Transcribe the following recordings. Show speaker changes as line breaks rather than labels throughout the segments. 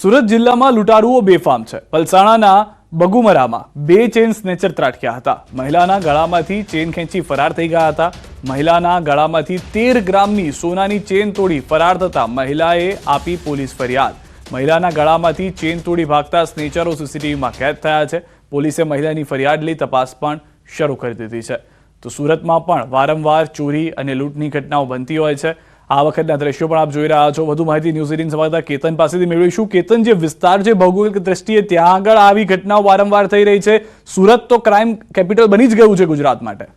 સુરત જિલ્લામાં લૂંટારુઓ બેફામ છે। પલસાણાના બગુમરામાં બે ચેન સ્નેચર ત્રાટક્યા હતા। મહિલાના ગળામાંથી ચેન ખેંચી ફરાર થઈ ગયા હતા। મહિલાના ગળામાંથી 13 ગ્રામની સોનાની ચેન તોડી ફરાર થતા મહિલાએ આપી પોલીસ ફરિયાદ। મહિલાના ગળામાંથી ચેન તોડી ભાગતા સ્નેચરો સીસીટીવીમાં કેદ થયા છે। પોલીસે મહિલાની ફરિયાદ લઈ તપાસ પણ શરૂ કરી દીધી છે। તો સુરતમાં પણ વારંવાર ચોરી અને લૂંટની ઘટનાઓ બનતી હોય છે। આ વખતના દ્રશ્યો પણ આપ જોઈ રહ્યા છો। વધુ માહિતી ન્યૂઝ 18 સંવાદદાતા કેતન પાસેથી મેળવીશું। કેતન, જે વિસ્તાર છે ભૌગોલિક દ્રષ્ટિએ ત્યાં આગળ આવી ઘટનાઓ વારંવાર થઈ રહી છે। સુરત તો ક્રાઇમ કેપિટલ બની જ ગયું છે ગુજરાત માટે।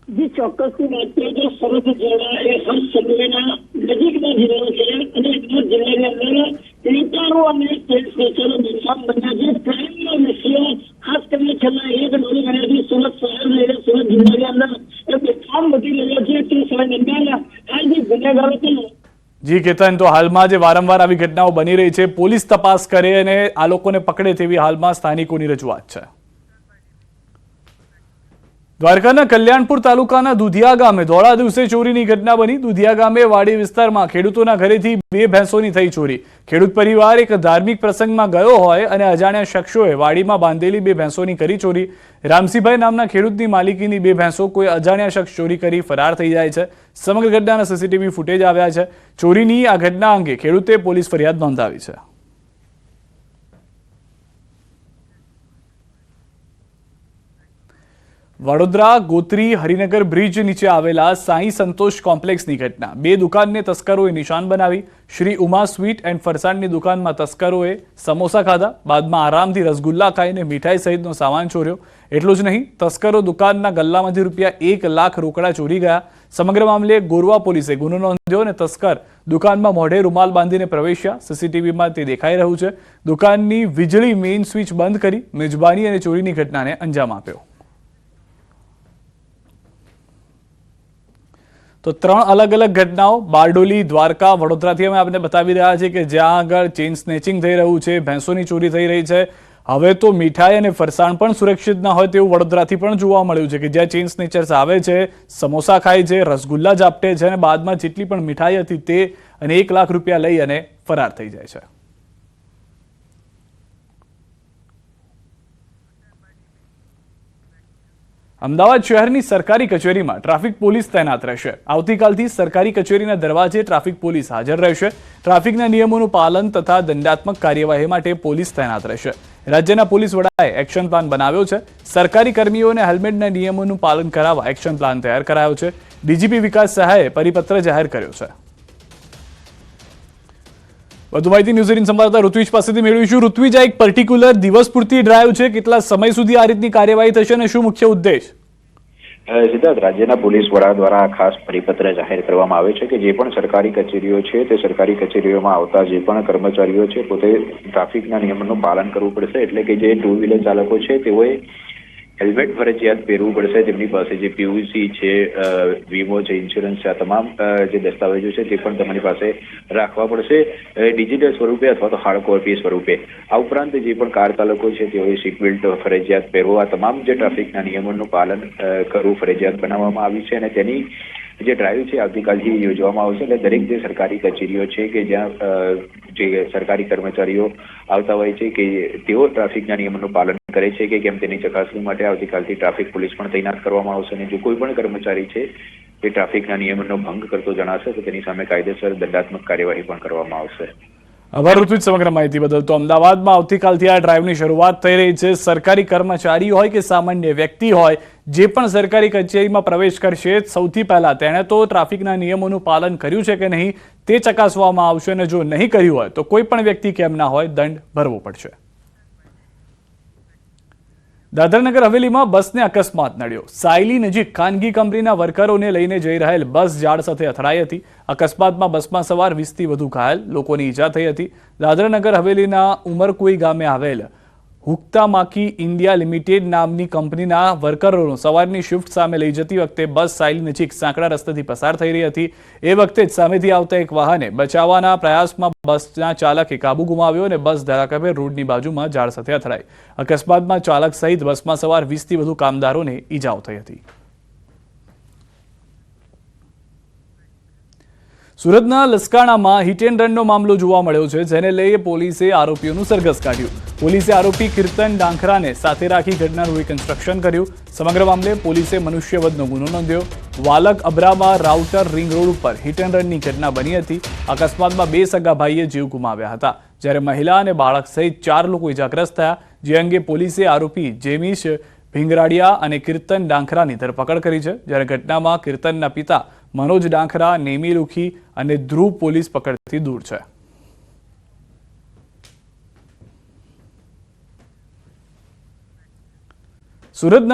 जी ચોક્કસ की बात करें तो सूरत जिला એ હર સમયના નજીકના જિલ્લો છે અને આ જિલ્લાની અંદર લૂંટારો અને સ્નેચરો બેફામ બન્યા છે। ક્રાઇમના વિષયો ખાસ કરીને છેલ્લા એક દોઢ મહિનાથી સુરત શહેર અને સુરત જિલ્લાની અંદર એ બેફામ વધી રહ્યા છે। તે સમય દરમિયાન આ જે ગુનેગારો છે।
જી કેતન, તો હાલમાં જે વારંવાર આવી ઘટનાઓ બની રહી છે, પોલીસ તપાસ કરે અને આ લોકોને પકડે તેવી હાલમાં સ્થાનિકોની રજૂઆત છે। દ્વારકાના કલ્યાણપુર તાલુકાના દુધિયા ગામે દોડા દિવસે ચોરીની ઘટના બની। દુધિયા ગામે વાડી વિસ્તારમાં ખેડૂતોના ઘરેથી બે ભેંસોની થઈ ચોરી। ખેડૂત પરિવાર એક ધાર્મિક પ્રસંગમાં ગયો હોય અને અજાણ્યા શખ્સોએ વાડીમાં બાંધેલી બે ભેંસોની કરી ચોરી। રામસિંહભાઈ નામના ખેડૂતની માલિકીની બે ભેંસો કોઈ અજાણ્યા શખ્સ ચોરી કરી ફરાર થઈ જાય છે। સમગ્ર ઘટનાના સીસીટીવી ફૂટેજ આવ્યા છે। ચોરીની આ ઘટના અંગે ખેડૂતે પોલીસ ફરિયાદ નોંધાવી છે। વડોદરા ગોત્રી હરિનગર બ્રિજ નીચે આવેલા સાંઈ સંતોષ કોમ્પ્લેક્સની ઘટના। બે દુકાનને તસ્કરોએ નિશાન બનાવી। શ્રી ઉમા સ્વીટ એન્ડ ફરસાણની દુકાનમાં તસ્કરોએ સમોસા ખાધા, બાદમાં આરામથી રસગુલ્લા ખાઈને મીઠાઈ સહિતનો સામાન ચોર્યો। એટલું જ નહીં, તસ્કરો દુકાનના ગલ્લામાંથી રૂપિયા 1 લાખ રોકડા ચોરી ગયા। સમગ્ર મામલે ગોરવા પોલીસે ગુનો નોંધ્યો અને તસ્કર દુકાનમાં મોઢે રૂમાલ બાંધીને પ્રવેશ્યા। સીસીટીવીમાં તે દેખાઈ રહ્યું છે। દુકાનની વીજળી મેઇન સ્વિચ બંધ કરી મેજબાની અને ચોરીની ઘટનાને અંજામ આપ્યો। તો 3 અલગ અલગ ઘટનાઓ બારડોલી, દ્વારકા, વડોદરાથી અમે આપને બતાવી રહ્યા છીએ કે જ્યાં આગળ ચેઇન સ્નેચિંગ થઈ રહ્યું છે, ભેંસોની ચોરી થઈ રહી છે। હવે તો મીઠાઈ અને ફરસાણ પણ સુરક્ષિત ના હોય તેવું વડોદરાથી પણ જોવા મળ્યું છે કે જ્યાં ચેઇન સ્નેચર્સ આવે છે, સમોસા ખાય છે, રસગુલ્લા ઝાપટે છે અને બાદમાં જેટલી પણ મીઠાઈ હતી તે અને 1 લાખ રૂપિયા લઈ અને ફરાર થઈ જાય છે। અમદાવાદ શહેરની સરકારી કચેરીમાં ટ્રાફિક પોલીસ તૈનાત રહેશે। આવતીકાલથી સરકારી કચેરીના દરવાજે ટ્રાફિક પોલીસ હાજર રહેશે। ટ્રાફિકના નિયમોનું પાલન તથા દંડાત્મક કાર્યવાહી માટે પોલીસ તૈનાત રહેશે। રાજ્યના પોલીસ વડાએ એક્શન પ્લાન બનાવ્યો છે। સરકારી કર્મીઓને હેલ્મેટના નિયમોનું પાલન કરાવવા એક્શન પ્લાન તૈયાર કરાયો છે। ડીજીપી વિકાસ સહાયે પરિપત્ર જાહેર કર્યો છે। વધુ માહિતી ન્યૂઝ 18 સંવાદદાતા ઋત્વિજ પાસેથી મેળવીશું। ઋત્વિજ, આ એક પર્ટિક્યુલર દિવસ પૂરતી ડ્રાઈવ છે, કેટલા સમય સુધી આ રીતની કાર્યવાહી થશે અને શું મુખ્ય ઉદ્દેશ?
સિદ્ધાર્થ, રાજ્યના પોલીસ વડા દ્વારા ખાસ પરિપત્ર જાહેર કરવામાં આવે છે કે જે પણ સરકારી કચેરીઓ છે તે સરકારી કચેરીઓમાં આવતા જે પણ કર્મચારીઓ છે પોતે ટ્રાફિકના નિયમોનું પાલન કરવું પડશે। એટલે કે જે 2 વ્હીલર ચાલકો છે તેઓએ હેલ્મેટ ફરજિયાત પહેરવું પડશે। તેમની પાસે જે પીયુસી છે, વીમો છે, ઇન્સ્યોરન્સ છે, આ તમામ જે દસ્તાવેજો છે તે પણ તમારી પાસે રાખવા પડશે, ડિજિટલ સ્વરૂપે અથવા તો હાર્ડ કોપી સ્વરૂપે। આ ઉપરાંત જે પણ કાર ચાલકો છે તેઓએ સીટ બેલ્ટ ફરજિયાત પહેરવો। આ તમામ જે ટ્રાફિકના નિયમોનું પાલન કરવું ફરજિયાત બનાવવામાં આવ્યું છે અને તેની જે ડ્રાઈવ છે આવતીકાલથી યોજવામાં આવશે। એટલે દરેક જે સરકારી કચેરીઓ છે કે જ્યાં જે સરકારી કર્મચારીઓ આવતા હોય છે કે તેઓ ટ્રાફિકના નિયમોનું પાલન કરે છે કે કેમ તેની ચકાસણી માટે આવતીકાલથી ટ્રાફિક પોલીસ પણ તૈનાત કરવામાં આવશે। અને જો કોઈ પણ કર્મચારી છે તે ટ્રાફિકના નિયમોનો ભંગ કરતો જણાશે તો તેની સામે કાયદેસર દંડાત્મક કાર્યવાહી પણ કરવામાં આવશે।
આભાર ઋત્વિજ સમગ્ર માહિતી બદલ। તો અમદાવાદમાં આવતીકાલથી આ ડ્રાઈવની શરૂઆત થઈ રહી છે। સરકારી કર્મચારી હોય કે સામાન્ય વ્યક્તિ હોય, જે પણ સરકારી કચેરીમાં પ્રવેશ કરશે સૌથી પહેલા તેણે તો ટ્રાફિકના નિયમોનું પાલન કર્યું છે કે નહીં તે ચકાસવામાં આવશે અને જો નહીં કર્યું હોય તો કોઈ પણ વ્યક્તિ કેમ ના હોય દંડ ભરવો પડશે। દાદરાનગર હવેલીમાં બસને અકસ્માત નડ્યો। સાયલી નજીક ખાનગી કંપનીના વર્કરોને લઈને જઈ રહેલ બસ ઝાડ સાથે અથડાઈ હતી। અકસ્માતમાં બસમાં સવાર 20થી વધુ ઘાયલ લોકોની ઈજા થઈ હતી। દાદરાનગર હવેલીના ઉમરકુઈ ગામે આવેલ હુક્તામાકી ઇન્ડિયા લિમિટેડ નામની કંપનીના વર્કરોનો સવારની શિફ્ટ સામે લઈ જતી વખતે બસ સાયલી નજીક સાંકડા રસ્તેથી પસાર થઈ રહી હતી। એ વખતે જ સામેથી આવતા એક વાહને બચાવવાના પ્રયાસમાં બસના ચાલકે કાબુ ગુમાવ્યો અને બસ ધડાકાભેર રોડની બાજુમાં ઝાડ સાથે અથડાઈ। અકસ્માતમાં ચાલક સહિત બસમાં સવાર 20થી વધુ કામદારોને ઈજાઓ થઈ હતી। સુરતના લસકાણામાં હિટ એન્ડ રનનો મામલો જોવા મળ્યો છે, જેને લઈ પોલીસે આરોપીઓનું સરઘસ કાઢ્યું. પોલીસે આરોપી કીર્તન ડાંખરાને સાથે રાખી ઘટનાનું રિકન્સ્ટ્રક્શન કર્યું. સમગ્ર મામલે પોલીસે મનુષ્યવધનો ગુનો નોંધ્યો. Valak Abrama router ring road ઉપર હિટ એન્ડ રનની ઘટના બની હતી. અકસ્માતમાં 2 સગા ભાઈએ જીવ ગુમાવ્યા હતા, જ્યારે મહિલા અને બાળક સહિત 4 લોકો ઇજાગ્રસ્ત થયા. જે અંગે પોલીસે આરોપી જેમીશ ભીંગરાડિયા અને કીર્તન ડાંખરાની ધરપકડ કરી છે, જ્યારે ઘટનામાં કીર્તનના પિતા મનોજ ડાંખરા, નેમી લુખી અને ધ્રુવ પોલીસ પકડથી દૂર છે. સુરતના